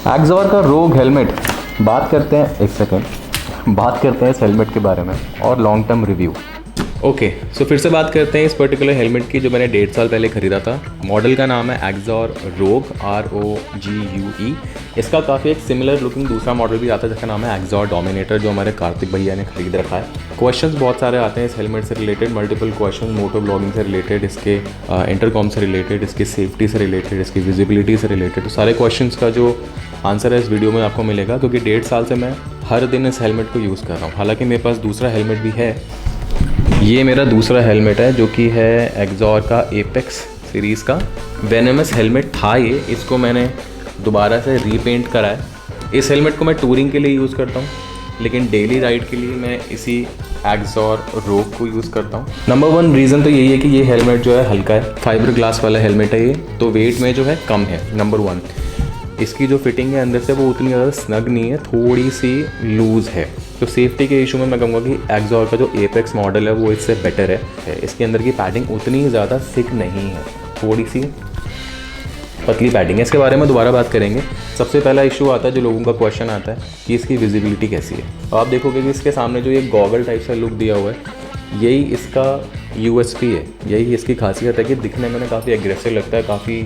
XOR का रोग helmet, बात करते हैं, एक सेकेंड, बात करते हैं इस हेलमेट के बारे में और लॉन्ग टर्म रिव्यू। ओके, सो फिर से बात करते हैं इस पर्टिकुलर हेलमेट की जो मैंने 1.5 साल पहले ख़रीदा था। मॉडल का नाम है एक्सॉर रोग, ROGUE। इसका काफ़ी एक सिमिलर लुकिंग दूसरा मॉडल भी आता है जिसका नाम है एक्सॉर डोमिनेटर, जो हमारे कार्तिक भैया ने खरीद रखा है। क्वेश्चंस बहुत सारे आते हैं इस हेलमेट से रिलेटेड, मल्टीपल क्वेश्चन, मोटो ब्लॉगिंग से रिलेटेड, इसके इंटरकॉम से रिलेटेड, इसकी सेफ्टी से रिलेटेड, इसकी विजिबिलिटी से रिलेटेड। तो सारे क्वेश्चंस का जो आंसर है इस वीडियो में आपको मिलेगा, क्योंकि 1.5 साल से मैं हर दिन इस हेलमेट को यूज़ कर रहा हूँ। हालाँकि मेरे पास दूसरा हेलमेट भी है, ये मेरा दूसरा हेलमेट है जो कि है एक्सॉर का एपेक्स सीरीज़ का वेनेमस हेलमेट था ये। इसको मैंने दोबारा से रीपेंट करा है। इस हेलमेट को मैं टूरिंग के लिए यूज़ करता हूँ, लेकिन डेली राइड के लिए मैं इसी एक्सॉर रोग को यूज़ करता हूँ। नंबर 1 रीज़न तो यही है कि ये हेलमेट जो है हल्का है, फाइबर ग्लास वाला हेलमेट है ये, तो वेट में जो है कम है। नंबर 1, इसकी जो फिटिंग है अंदर से वो उतनी ज़्यादा स्नग नहीं है, थोड़ी सी लूज़ है। तो सेफ्टी के इशू में मैं कहूँगा कि एक्सॉर का जो एपेक्स मॉडल है वो इससे बेटर है। इसके अंदर की पैडिंग उतनी ज़्यादा थिक नहीं है, थोड़ी सी पतली पैडिंग है। इसके बारे में दोबारा बात करेंगे। सबसे पहला इशू आता है, जो लोगों का क्वेश्चन आता है कि इसकी विजिबिलिटी कैसी है। तो आप देखोगे कि इसके सामने जो ये गॉगल टाइप का लुक दिया हुआ है, यही इसका USP है, यही इसकी खासियत है कि दिखने में काफ़ी एग्रेसिव लगता है, काफ़ी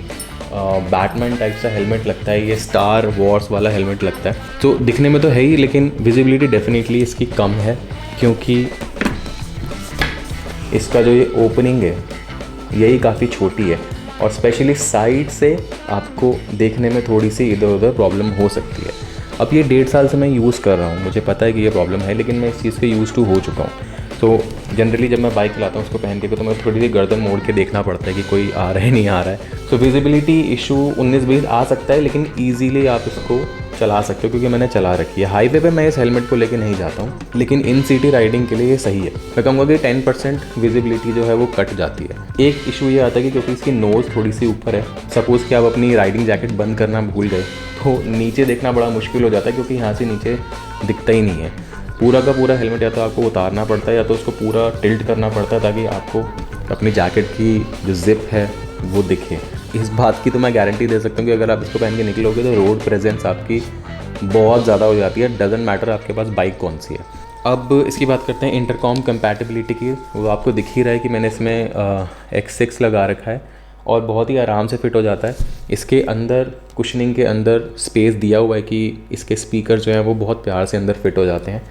बैटमैन टाइप सा हेलमेट लगता है, ये स्टार वॉर्स वाला हेलमेट लगता है। तो दिखने में तो है ही, लेकिन विजिबिलिटी डेफिनेटली इसकी कम है, क्योंकि इसका जो ये ओपनिंग है यही काफ़ी छोटी है, और स्पेशली साइड से आपको देखने में थोड़ी सी इधर उधर प्रॉब्लम हो सकती है। अब ये 1.5 साल से मैं यूज़ कर रहा हूँ, मुझे पता है कि ये प्रॉब्लम है, लेकिन मैं इस चीज़ पे यूज़ टू हो चुका हूँ। तो जनरली जब मैं बाइक चलाता हूँ उसको पहन के, तो मैं थोड़ी सी गर्दन मोड़ के देखना पड़ता है कि कोई आ रहा है नहीं आ रहा है। तो विजिबिलिटी इशू 19-20 आ सकता है, लेकिन ईजीली आप इसको चला सकते हो, क्योंकि मैंने चला रखी है। हाईवे पे मैं इस हेलमेट को लेके नहीं जाता हूँ, लेकिन इन सिटी राइडिंग के लिए ये सही है। मैं कहूँगा कि 10% विजिबिलिटी जो है वो कट जाती है। एक इशू ये आता है कि क्योंकि इसकी नोज़ थोड़ी सी ऊपर है, सपोज़ कि आप अपनी राइडिंग जैकेट बंद करना भूल गए तो नीचे देखना बड़ा मुश्किल हो जाता है, क्योंकि यहाँ से नीचे दिखता ही नहीं है। पूरा का पूरा हेलमेट या तो आपको उतारना पड़ता है या तो उसको पूरा टिल्ट करना पड़ता है, ताकि आपको अपनी जैकेट की जो जिप है वो दिखे। इस बात की तो मैं गारंटी दे सकता हूँ कि अगर आप इसको पहन के निकलोगे तो रोड प्रेजेंस आपकी बहुत ज़्यादा हो जाती है, डजंट मैटर आपके पास बाइक कौन सी है। अब इसकी बात करते हैं इंटरकॉम कंपैटिबिलिटी की। वो आपको दिख ही रहा है कि मैंने इसमें X6 लगा रखा है और बहुत ही आराम से फिट हो जाता है। इसके अंदर कुशनिंग के अंदर स्पेस दिया हुआ है कि इसके स्पीकर जो हैं वो बहुत प्यार से अंदर फिट हो जाते हैं।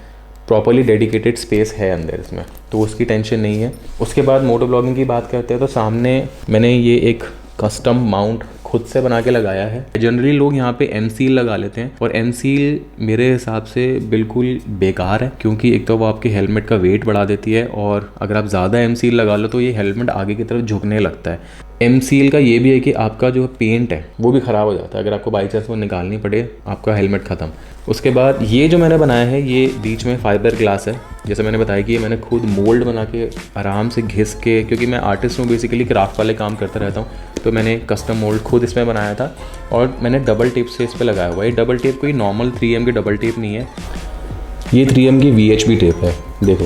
प्रॉपर्ली डेडिकेटेड स्पेस है अंदर इसमें, तो उसकी टेंशन नहीं है। उसके बाद मोटो ब्लॉगिंग की बात करते हैं तो सामने मैंने ये एक कस्टम माउंट खुद से बना के लगाया है। जनरली लोग यहाँ पे M-Seal लगा लेते हैं, और M-Seal मेरे हिसाब से बिल्कुल बेकार है, क्योंकि एक तो वो आपके हेलमेट का वेट बढ़ा देती है, और अगर आप ज़्यादा M-Seal लगा लो तो ये हेलमेट आगे की तरफ झुकने लगता है। M-Seal का ये भी है कि आपका जो पेंट है वो भी ख़राब हो जाता है, अगर आपको बाई चांस वो निकालनी पड़े आपका हेलमेट ख़त्म। उसके बाद ये जो मैंने बनाया है ये बीच में फाइबर ग्लास है, जैसे मैंने बताया कि ये मैंने खुद मोल्ड बना के आराम से घिस के, क्योंकि मैं आर्टिस्ट हूँ बेसिकली, क्राफ्ट वाले काम करता रहता हूँ, तो मैंने कस्टम मोल्ड खुद इसमें बनाया था और मैंने डबल टेप से इस पर लगाया हुआ है। ये डबल टेप कोई नॉर्मल 3M की डबल टेप नहीं है, ये 3M की VHB टेप है। देखो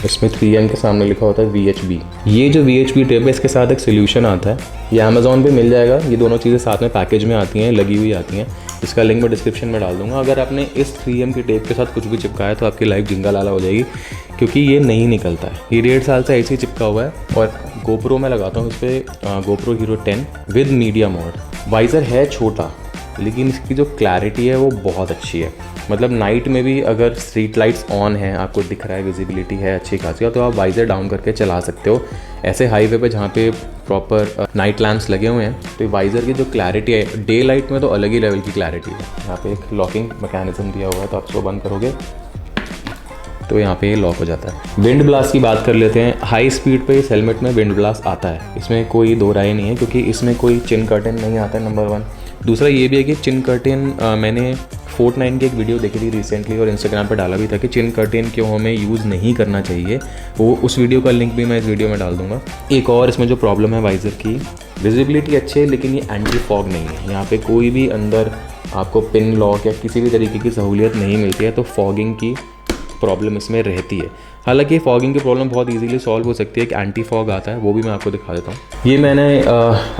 इसमें 3M के सामने लिखा होता है VHB। ये जो VHB टेप है इसके साथ एक सोल्यूशन आता है, ये अमेज़ॉन पे मिल जाएगा। ये दोनों चीज़ें साथ में पैकेज में आती हैं, लगी हुई आती हैं। इसका लिंक मैं डिस्क्रिप्शन में डाल दूंगा। अगर आपने इस 3M की टेप के साथ कुछ भी चिपकाया तो आपकी लाइफ जिंगा लाला हो जाएगी, क्योंकि ये नहीं निकलता है। ये 1.5 साल से ऐसे ही चिपका हुआ है। और GoPro मैं लगाता हूँ इस पर, GoPro Hero 10 with media mode. Visor है छोटा, लेकिन इसकी जो क्लैरिटी है वो बहुत अच्छी है। मतलब नाइट में भी अगर स्ट्रीट लाइट्स ऑन हैं, आपको दिख रहा है, विजिबिलिटी है अच्छी खासी, तो आप वाइज़र डाउन करके चला सकते हो। ऐसे हाईवे पे जहाँ पे प्रॉपर नाइट लैंप्स लगे हुए हैं, तो वाइज़र की जो क्लैरिटी है डे लाइट में तो अलग ही लेवल की क्लैरिटी है। यहाँ पे एक लॉकिंग मैकेनिज्म दिया हुआ है, तो आप इसको बंद करोगे तो यहाँ पे ये लॉक हो जाता है। विंड ब्लास्ट की बात कर लेते हैं। हाई स्पीड पे इस हेलमेट में विंड ब्लास्ट आता है, इसमें कोई दो राय नहीं है, क्योंकि इसमें कोई चिन कर्टेन नहीं आता है, नंबर 1। दूसरा ये भी है कि चिन कर्टेन, मैंने Fortnite की एक वीडियो देखी थी रिसेंटली और इंस्टाग्राम पर डाला भी था कि चिन कर्टेन क्यों हमें यूज़ नहीं करना चाहिए। वो उस वीडियो का लिंक भी मैं इस वीडियो में डाल दूंगा। एक और इसमें जो प्रॉब्लम है वाइज़र की, विजिबिलिटी अच्छी है लेकिन ये एंटी फॉग नहीं है। यहाँ पे कोई भी अंदर आपको पिन लॉक या किसी भी तरीके की सहूलियत नहीं मिलती है, तो फॉगिंग की प्रॉब्लम इसमें रहती है। हालांकि फॉगिंग की प्रॉब्लम बहुत इजीली सॉल्व हो सकती है। एक एंटी फॉग आता है, वो भी मैं आपको दिखा देता हूँ। ये मैंने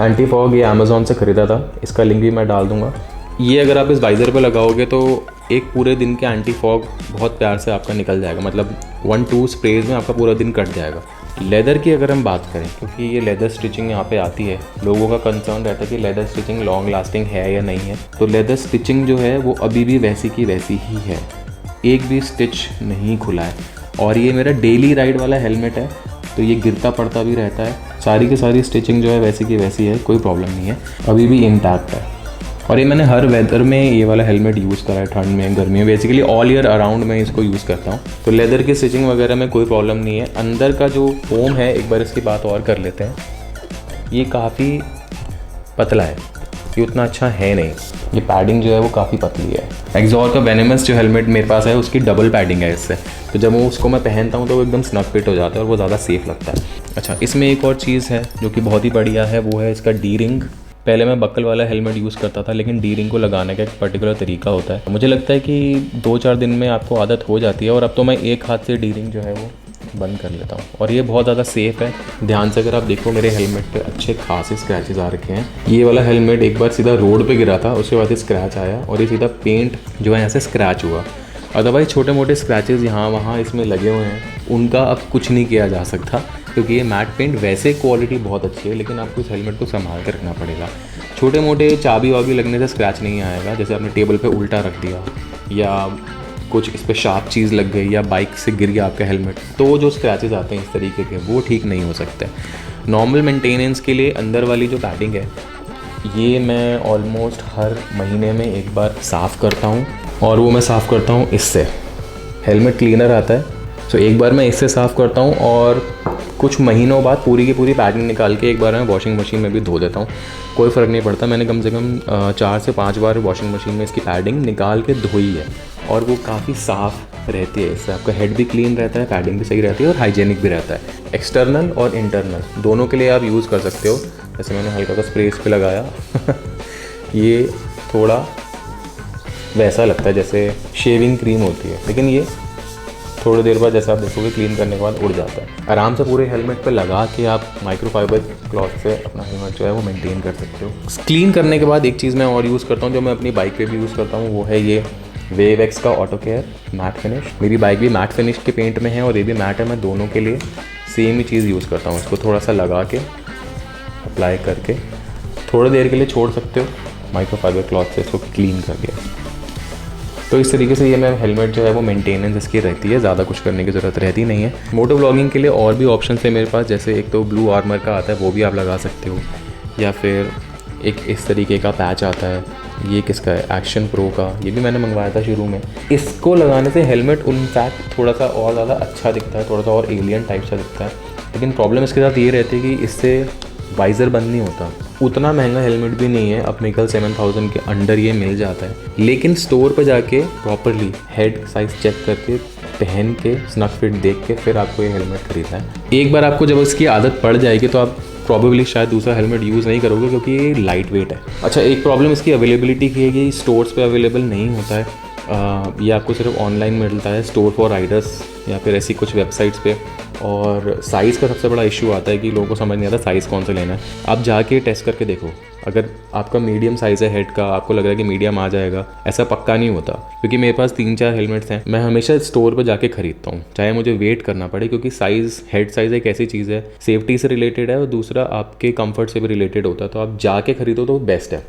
एंटी फॉग ये अमेज़ॉन से ख़रीदा था, इसका लिंक भी मैं डाल दूँगा। ये अगर आप इस वाइज़र पे लगाओगे तो एक पूरे दिन के एंटी फॉग बहुत प्यार से आपका निकल जाएगा, मतलब 1-2 स्प्रेज में आपका पूरा दिन कट जाएगा। लेदर की अगर हम बात करें, क्योंकि ये लेदर स्टिचिंग यहाँ पे आती है, लोगों का कंसर्न रहता है कि लेदर स्टिचिंग लॉन्ग लास्टिंग है या नहीं है। तो लेदर स्टिचिंग जो है वो अभी भी वैसी की वैसी ही है, एक भी स्टिच नहीं खुला है। और ये मेरा डेली राइड वाला हेलमेट है, तो ये गिरता पड़ता भी रहता है। सारी की सारी स्टिचिंग जो है वैसी की वैसी है, कोई प्रॉब्लम नहीं है, अभी भी इंटैक्ट है। और ये मैंने हर वेदर में ये वाला हेलमेट यूज़ करा है, ठंड में, गर्मी में, बेसिकली ऑल ईयर अराउंड मैं इसको यूज़ करता हूँ। तो लेदर की स्टिचिंग वगैरह में कोई प्रॉब्लम नहीं है। अंदर का जो फोम है, एक बार इसकी बात और कर लेते हैं। ये काफ़ी पतला है, ये उतना अच्छा है नहीं। ये पैडिंग जो है वो काफ़ी पतली है। एक्सॉर का वेनेमस जो हेलमेट मेरे पास है उसकी डबल पैडिंग है इससे, तो जब वो उसको मैं पहनता हूँ तो वो एकदम स्नग फिट हो जाता है और वो ज़्यादा सेफ़ लगता है। अच्छा, इसमें एक और चीज़ है जो कि बहुत ही बढ़िया है, वो है इसका डी रिंग। पहले मैं बक्कल वाला हेलमेट यूज़ करता था, लेकिन डी रिंग को लगाने का एक पर्टिकुलर तरीका होता है। मुझे लगता है कि 2-4 दिन में आपको आदत हो जाती है, और अब तो मैं एक हाथ से डी रिंग जो है वो बंद कर लेता हूँ, और ये बहुत ज़्यादा सेफ़ है। ध्यान से अगर आप देखो, मेरे हेलमेट पे अच्छे खासे स्क्रैचेस आ रखे हैं। ये वाला हेलमेट एक बार सीधा रोड पे गिरा था, उसके बाद स्क्रैच आया और ये सीधा पेंट जो है यहाँ से स्क्रैच हुआ। अदरवाइज़ छोटे मोटे स्क्रैचेस यहाँ वहाँ इसमें लगे हुए हैं, उनका अब कुछ नहीं किया जा सकता, क्योंकि ये मैट पेंट वैसे क्वालिटी बहुत अच्छी है, लेकिन आपको इस हेलमेट को संभाल कर रखना पड़ेगा। छोटे मोटे चाबी वाबी लगने से स्क्रैच नहीं आएगा, जैसे आपने टेबल पे उल्टा रख दिया या कुछ इस पर शार्प चीज़ लग गई या बाइक से गिर गया आपका हेलमेट, तो जो स्क्रैचेस आते हैं इस तरीके के, वो ठीक नहीं हो सकते। नॉर्मल मेंटेनेंस के लिए अंदर वाली जो पैडिंग है, ये मैं ऑलमोस्ट हर महीने में एक बार साफ़ करता हूँ, और वो मैं साफ़ करता हूँ इससे। हेलमेट क्लीनर आता है, तो एक बार मैं इससे साफ़ करता हूँ, और कुछ महीनों बाद पूरी की पूरी पैडिंग निकाल के एक बार मैं वॉशिंग मशीन में भी धो देता हूँ। कोई फ़र्क नहीं पड़ता, मैंने कम से कम 4 से 5 बार वॉशिंग मशीन में इसकी पैडिंग निकाल के धोई है, और वो काफ़ी साफ़ रहती है। इससे आपका हेड भी क्लीन रहता है, पैडिंग भी सही रहती है, और हाइजेनिक भी रहता है। एक्सटर्नल और इंटरनल दोनों के लिए आप यूज़ कर सकते हो। जैसे मैंने हल्का सा स्प्रे इस पे लगाया ये थोड़ा वैसा लगता है जैसे शेविंग क्रीम होती है, लेकिन ये थोड़ी देर बाद जैसे आप देखोगे क्लीन करने के बाद उड़ जाता है। आराम से पूरे हेलमेट पे लगा के आप माइक्रोफाइबर क्लॉथ से अपना हेलमेट जो है वो मेंटेन कर सकते हो। क्लीन करने के बाद एक चीज़ मैं और यूज़ करता हूँ, जो मैं अपनी बाइक पे भी यूज़ करता हूँ, वो है ये वेव एक्स का ऑटो केयर मैट फिनिश। मेरी बाइक भी मैट फिनिश के पेंट में है और ये भी मैट है। मैं दोनों के लिए सेम ही चीज़ यूज़ करता हूँ। इसको थोड़ा सा लगा के अप्लाई करके थोड़ी देर के लिए छोड़ सकते हो, माइक्रोफाइबर क्लॉथ से इसको क्लीन कर दिया। तो इस तरीके से ये मैं हेलमेट जो है वो मेंटेनेंस इसकी रहती है, ज़्यादा कुछ करने की ज़रूरत रहती नहीं है। मोटो व्लॉगिंग के लिए और भी ऑप्शन है मेरे पास, जैसे एक तो ब्लू आर्मर का आता है, वो भी आप लगा सकते हो, या फिर एक इस तरीके का पैच आता है। ये किसका है? एक्शन प्रो का। ये भी मैंने मंगवाया था शुरू में। इसको लगाने से हेलमेट इनफैक्ट थोड़ा सा और ज़्यादा अच्छा दिखता है, थोड़ा सा और एलियन टाइप सा दिखता है। लेकिन प्रॉब्लम इसके साथ ये रहती है कि इससे वाइज़र बंद नहीं होता। उतना महंगा हेलमेट भी नहीं है, अपने कल 7000 के अंडर ये मिल जाता है। लेकिन स्टोर पे जाके प्रॉपरली हेड साइज़ चेक करके, पहन के, स्नग फिट देख के फिर आपको ये हेलमेट खरीदना है। एक बार आपको जब इसकी आदत पड़ जाएगी तो आप प्रॉबेबली शायद दूसरा हेलमेट यूज़ नहीं करोगे, क्योंकि ये लाइट वेट है। अच्छा, एक प्रॉब्लम इसकी अवेलेबिलिटी की है कि स्टोर्स पे अवेलेबल नहीं होता है। ये आपको सिर्फ ऑनलाइन मिलता है, स्टोर फॉर राइडर्स या फिर ऐसी कुछ वेबसाइट्स पे। और साइज़ का सबसे बड़ा इशू आता है कि लोगों को समझ नहीं आता साइज़ कौन सा लेना है। आप जाके टेस्ट करके देखो, अगर आपका मीडियम साइज़ है हेड का, आपको लग रहा है कि मीडियम आ जाएगा, ऐसा पक्का नहीं होता। क्योंकि मेरे पास 3-4 हेलमेट्स हैं, मैं हमेशा स्टोर पर जाके खरीदता हूँ, चाहे मुझे वेट करना पड़े, क्योंकि साइज़, हेड साइज़ एक ऐसी चीज़ है, सेफ्टी से रिलेटेड है और दूसरा आपके कंफर्ट से भी रिलेटेड होता है। तो आप जाके खरीदो तो बेस्ट है।